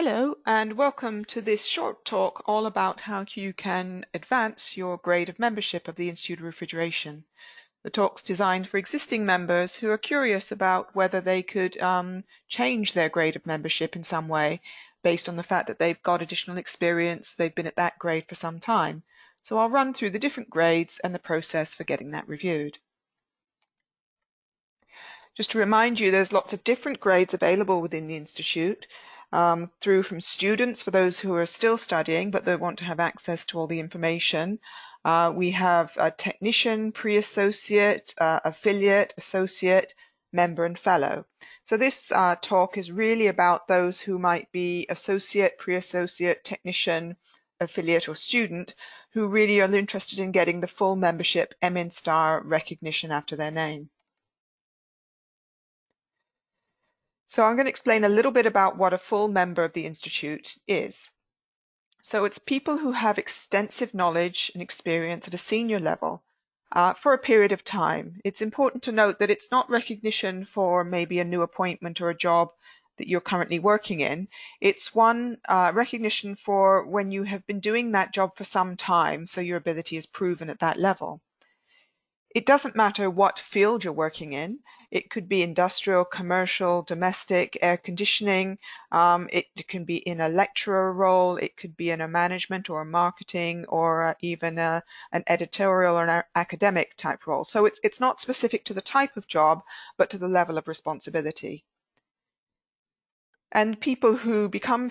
Hello and welcome to this short talk all about how you can advance your grade of membership of the Institute of Refrigeration. The talk's designed for existing members who are curious about whether they could change their grade of membership in some way based on the fact that they've got additional experience, they've been at that grade for some time. So I'll run through the different grades and the process for getting that reviewed. Just to remind you, there's lots of different grades available within the Institute, through from students for those who are still studying but they want to have access to all the information. We have a technician, pre-associate, affiliate, associate, member and fellow. So this talk is really about those who might be associate, pre-associate, technician, affiliate or student who really are interested in getting the full membership MN Star recognition after their name. So I'm going to explain a little bit about what a full member of the Institute is. So it's people who have extensive knowledge and experience at a senior level for a period of time. It's important to note that it's not recognition for maybe a new appointment or a job that you're currently working in. It's one recognition for when you have been doing that job for some time, so your ability is proven at that level. It doesn't matter what field you're working in. It could be industrial, commercial, domestic, air conditioning. It can be in a lecturer role. It could be in a management or a marketing or even an editorial or an academic type role. So it's not specific to the type of job, but to the level of responsibility. And people who become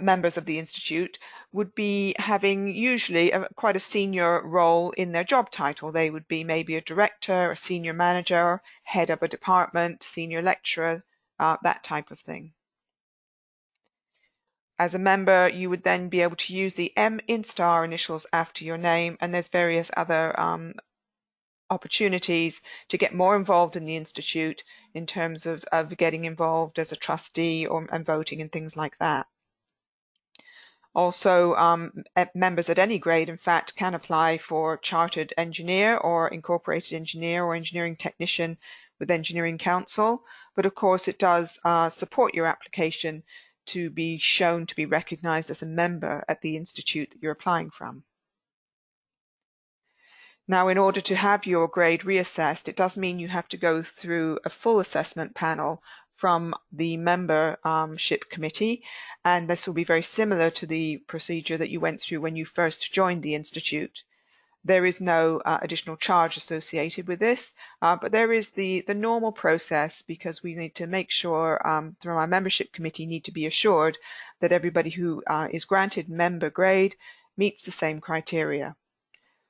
members of the Institute would be having usually quite a senior role in their job title. They would be maybe a director, a senior manager, head of a department, senior lecturer, that type of thing. As a member, you would then be able to use the M in STAR initials after your name, and there's various other opportunities to get more involved in the Institute in terms of getting involved as a trustee and voting and things like that. Also, members at any grade, in fact, can apply for chartered engineer or incorporated engineer or engineering technician with Engineering Council. But of course, it does support your application to be shown to be recognized as a member at the institute that you're applying from. Now, in order to have your grade reassessed, it does mean you have to go through a full assessment panel from the membership committee, and this will be very similar to the procedure that you went through when you first joined the Institute. There is no additional charge associated with this, but there is the normal process because we need to make sure through our membership committee need to be assured that everybody who is granted member grade meets the same criteria.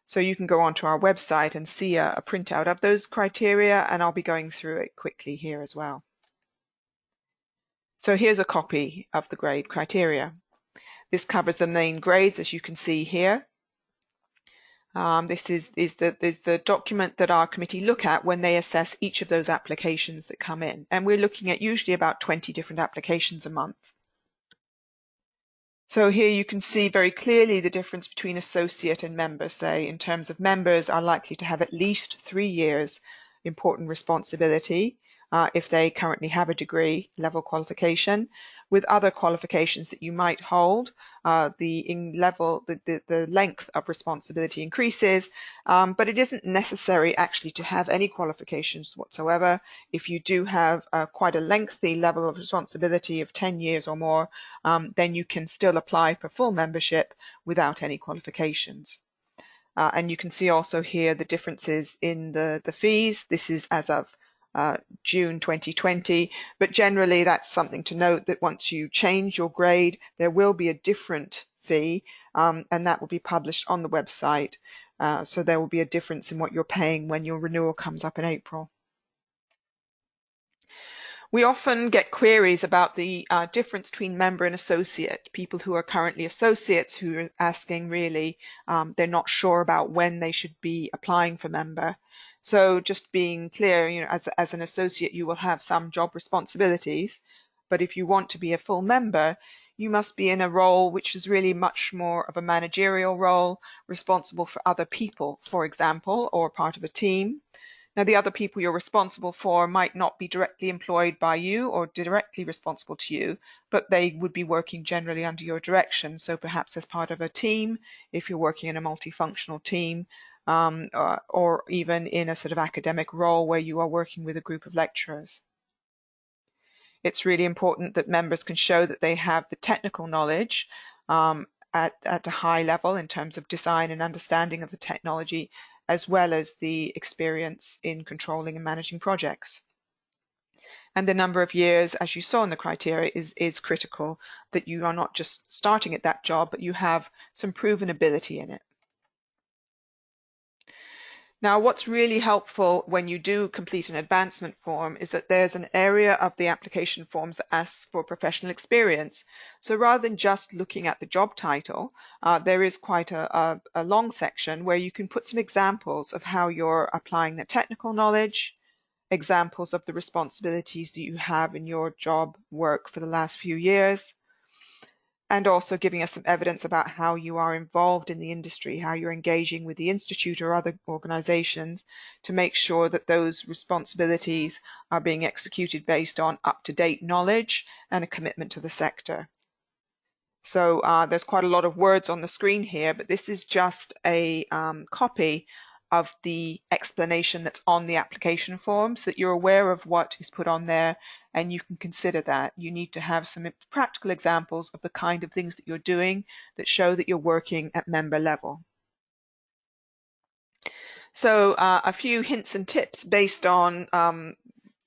So you can go onto our website and see a printout of those criteria, and I'll be going through it quickly here as well. So here's a copy of the grade criteria. This covers the main grades, as you can see here. This is the document that our committee look at when they assess each of those applications that come in. And we're looking at usually about 20 different applications a month. So here you can see very clearly the difference between associate and member. Say, in terms of members are likely to have at least 3 years important responsibility if they currently have a degree level qualification. With other qualifications that you might hold, the length of responsibility increases, but it isn't necessary actually to have any qualifications whatsoever. If you do have quite a lengthy level of responsibility of 10 years or more, then you can still apply for full membership without any qualifications. And you can see also here the differences in the fees. This is as of June 2020, but generally that's something to note, that once you change your grade, there will be a different fee, and that will be published on the website. So there will be a difference in what you're paying when your renewal comes up in April. We often get queries about the difference between member and associate. People who are currently associates who are asking really, they're not sure about when they should be applying for member. So just being clear, as an associate, you will have some job responsibilities, but if you want to be a full member, you must be in a role which is really much more of a managerial role, responsible for other people, for example, or part of a team. Now, the other people you're responsible for might not be directly employed by you or directly responsible to you, but they would be working generally under your direction. So perhaps as part of a team, if you're working in a multifunctional team, or even in a sort of academic role where you are working with a group of lecturers. It's really important that members can show that they have the technical knowledge at a high level in terms of design and understanding of the technology, as well as the experience in controlling and managing projects. And the number of years, as you saw in the criteria, is critical, that you are not just starting at that job, but you have some proven ability in it. Now, what's really helpful when you do complete an advancement form is that there's an area of the application forms that asks for professional experience. So rather than just looking at the job title, there is quite a long section where you can put some examples of how you're applying the technical knowledge, examples of the responsibilities that you have in your job work for the last few years, and also giving us some evidence about how you are involved in the industry, how you're engaging with the Institute or other organizations to make sure that those responsibilities are being executed based on up-to-date knowledge and a commitment to the sector. So there's quite a lot of words on the screen here, but this is just a copy of the explanation that's on the application form so that you're aware of what is put on there and you can consider that. You need to have some practical examples of the kind of things that you're doing that show that you're working at member level. So a few hints and tips based on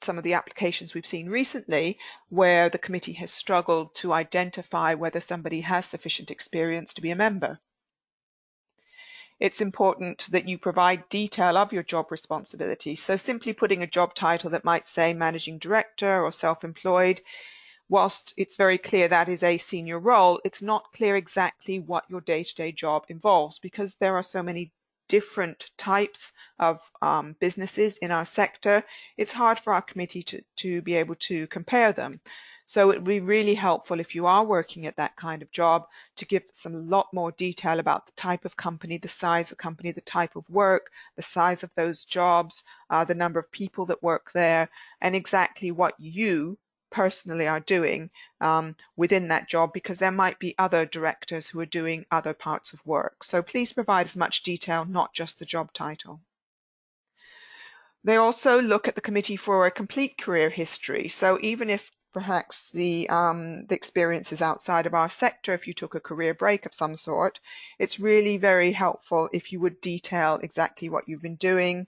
some of the applications we've seen recently where the committee has struggled to identify whether somebody has sufficient experience to be a member. It's important that you provide detail of your job responsibility. So simply putting a job title that might say managing director or self-employed, whilst it's very clear that is a senior role, it's not clear exactly what your day-to-day job involves because there are so many different types of businesses in our sector. It's hard for our committee to be able to compare them. So it would be really helpful if you are working at that kind of job to give some lot more detail about the type of company, the size of the company, the type of work, the size of those jobs, the number of people that work there, and exactly what you personally are doing within that job, because there might be other directors who are doing other parts of work. So please provide as much detail, not just the job title. They also look at the committee for a complete career history. So even if perhaps the experience is outside of our sector, if you took a career break of some sort, it's really very helpful if you would detail exactly what you've been doing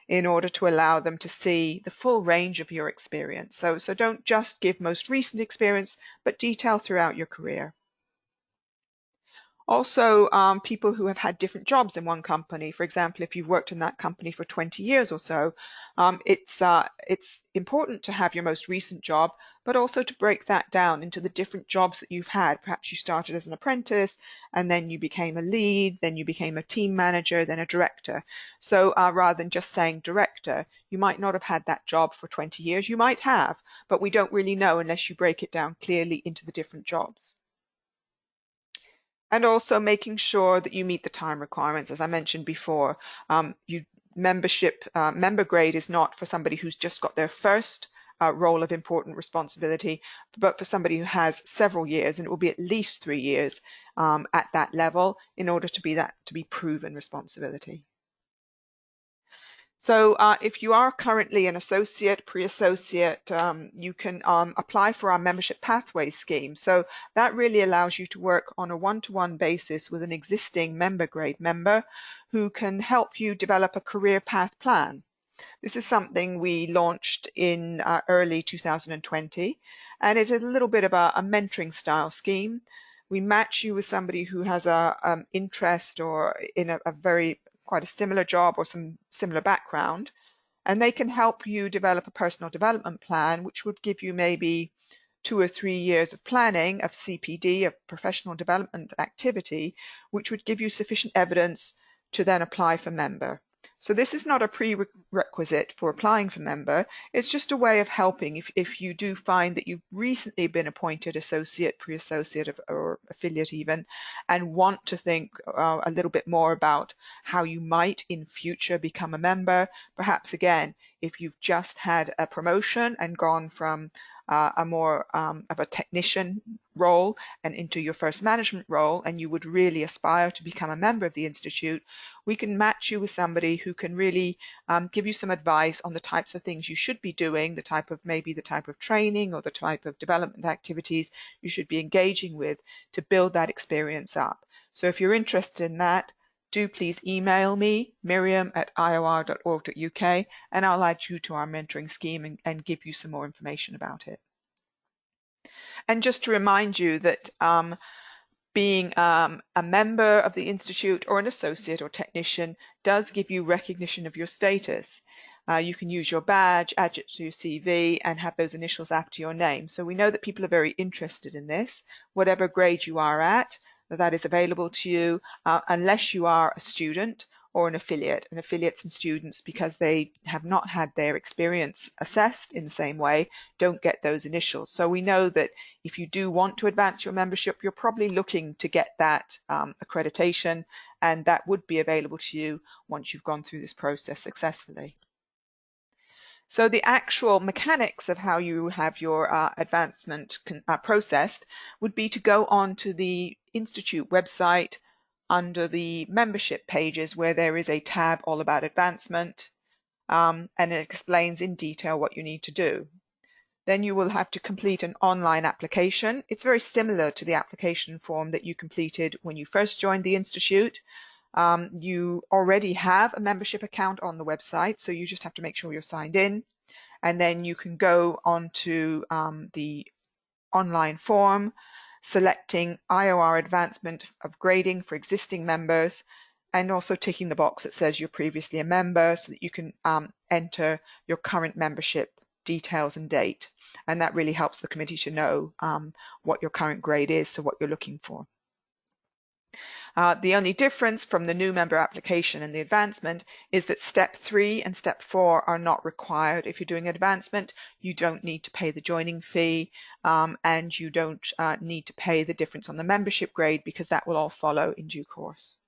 in order to allow them to see the full range of your experience. So don't just give most recent experience, but detail throughout your career. Also, people who have had different jobs in one company. For example, if you've worked in that company for 20 years or so, it's important to have your most recent job, but also to break that down into the different jobs that you've had. Perhaps you started as an apprentice, and then you became a lead, then you became a team manager, then a director. So rather than just saying director, you might not have had that job for 20 years. You might have, but we don't really know unless you break it down clearly into the different jobs. And also making sure that you meet the time requirements. As I mentioned before, member grade is not for somebody who's just got their first role of important responsibility, but for somebody who has several years, and it will be at least 3 years at that level in order to be proven responsibility. So if you are currently an associate, pre-associate, you can apply for our membership pathway scheme. So that really allows you to work on a one-to-one basis with an existing member grade member who can help you develop a career path plan. This is something we launched in early 2020, and it is a little bit of a mentoring style scheme. We match you with somebody who has a interest or in a quite a similar job or some similar background, and they can help you develop a personal development plan, which would give you maybe 2 or 3 years of planning of CPD, of professional development activity, which would give you sufficient evidence to then apply for member. So this is not a prerequisite for applying for member. It's just a way of helping if you do find that you've recently been appointed associate, pre-associate, or affiliate even, and want to think a little bit more about how you might in future become a member. Perhaps again, if you've just had a promotion and gone from a more of a technician role and into your first management role, and you would really aspire to become a member of the Institute, we can match you with somebody who can really give you some advice on the types of things you should be doing, maybe the type of training or the type of development activities you should be engaging with to build that experience up. So if you're interested in that, do please email me, miriam@ior.org.uk, and I'll add you to our mentoring scheme and give you some more information about it. And just to remind you that being a member of the Institute or an associate or technician does give you recognition of your status. You can use your badge, add it to your CV, and have those initials after your name. So we know that people are very interested in this. Whatever grade you are at, that is available to you, unless you are a student or an affiliate. And affiliates and students, because they have not had their experience assessed in the same way, don't get those initials. So we know that if you do want to advance your membership, you're probably looking to get that accreditation, and that would be available to you once you've gone through this process successfully. So the actual mechanics of how you have your advancement processed would be to go on to the Institute website under the membership pages, where there is a tab all about advancement, and it explains in detail what you need to do. Then you will have to complete an online application. It's very similar to the application form that you completed when you first joined the Institute. You already have a membership account on the website, so you just have to make sure you're signed in. And then you can go on to the online form, selecting IOR advancement of grading for existing members, and also ticking the box that says you're previously a member, so that you can enter your current membership details and date. And that really helps the committee to know what your current grade is, so what you're looking for. The only difference from the new member application and the advancement is that step 3 and step 4 are not required. If you're doing advancement, you don't need to pay the joining fee, and you don't need to pay the difference on the membership grade, because that will all follow in due course.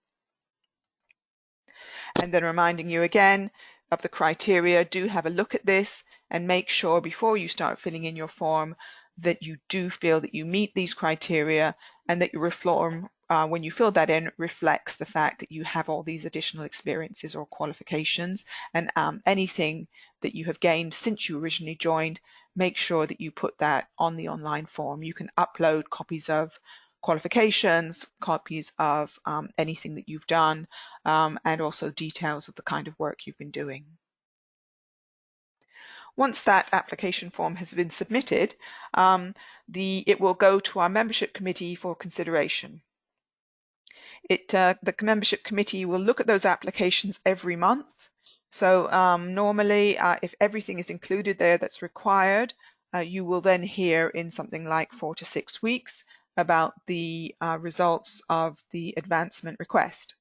And then reminding you again of the criteria, do have a look at this and make sure before you start filling in your form that you do feel that you meet these criteria, and that your form, when you fill that in, reflects the fact that you have all these additional experiences or qualifications, and anything that you have gained since you originally joined, make sure that you put that on the online form. You can upload copies of qualifications, copies of anything that you've done, and also details of the kind of work you've been doing. Once that application form has been submitted, it will go to our membership committee for consideration. The membership committee will look at those applications every month. So normally, if everything is included there that's required, you will then hear in something like 4 to 6 weeks about the results of the advancement request.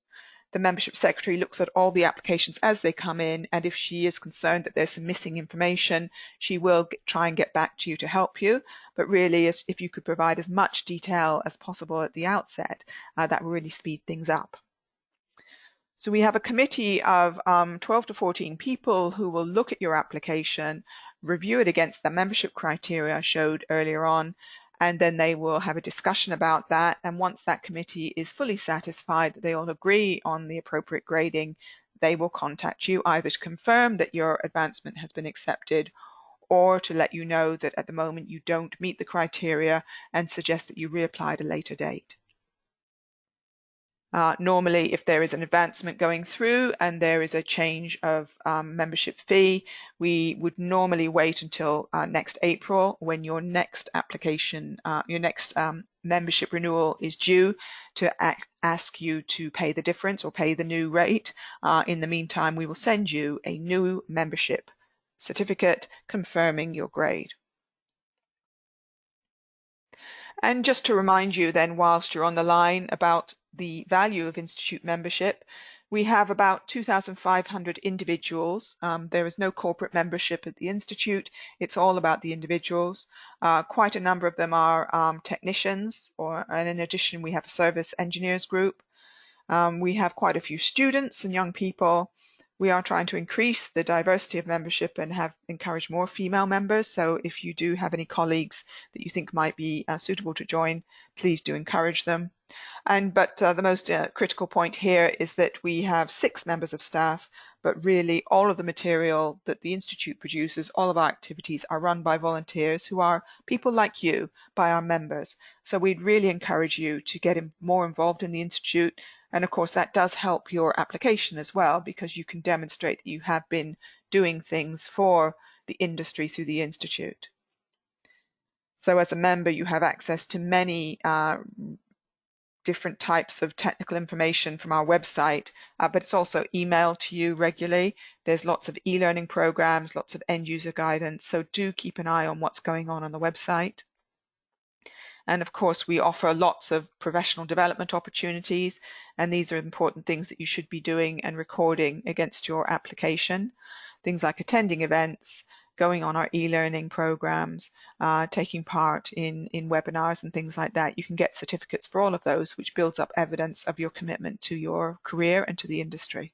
The membership secretary looks at all the applications as they come in, and if she is concerned that there's some missing information, she will try and get back to you to help you. But really, if you could provide as much detail as possible at the outset, that will really speed things up. So we have a committee of 12 to 14 people who will look at your application, review it against the membership criteria I showed earlier on, and then they will have a discussion about that. And once that committee is fully satisfied that they all agree on the appropriate grading, they will contact you either to confirm that your advancement has been accepted, or to let you know that at the moment you don't meet the criteria and suggest that you reapply at a later date. Normally, if there is an advancement going through and there is a change of membership fee, we would normally wait until next April, when your next application, your next membership renewal is due, to ask you to pay the difference or pay the new rate. In the meantime, we will send you a new membership certificate confirming your grade. And just to remind you then, whilst you're on the line, about the value of Institute membership, We have about 2,500 individuals. There is no corporate membership at the Institute. It's all about the individuals. Quite a number of them are technicians, and in addition, we have a service engineers group. We have quite a few students and young people. We are trying to increase the diversity of membership and encourage more female members. So if you do have any colleagues that you think might be suitable to join, please do encourage them. But the most critical point here is that we have 6 members of staff, but really all of the material that the Institute produces, all of our activities are run by volunteers who are people like you, by our members. So we'd really encourage you to get more involved in the Institute. And of course, that does help your application as well, because you can demonstrate that you have been doing things for the industry through the Institute. So as a member, you have access to many different types of technical information from our website, but it's also emailed to you regularly. There's lots of e-learning programs, lots of end user guidance, so do keep an eye on what's going on the website. And of course, we offer lots of professional development opportunities, and these are important things that you should be doing and recording against your application. Things like attending events, going on our e-learning programs, taking part in webinars and things like that. You can get certificates for all of those, which builds up evidence of your commitment to your career and to the industry.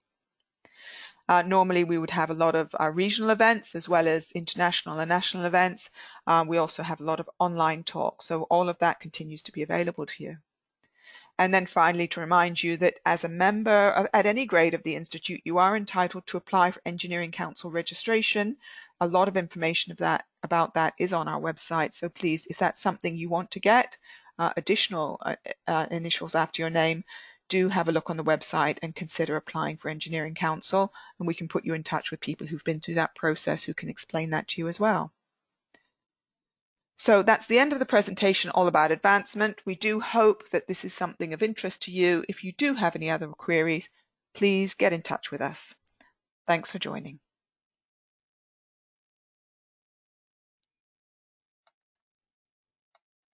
Normally we would have a lot of regional events as well as international and national events. We also have a lot of online talks, so all of that continues to be available to you. And then finally, to remind you that as a member at any grade of the Institute, you are entitled to apply for Engineering Council registration. A lot of information about that is on our website. So please, if that's something you want to get, additional initials after your name, do have a look on the website and consider applying for Engineering Council. And we can put you in touch with people who've been through that process who can explain that to you as well. So that's the end of the presentation all about advancement. We do hope that this is something of interest to you. If you do have any other queries, please get in touch with us. Thanks for joining.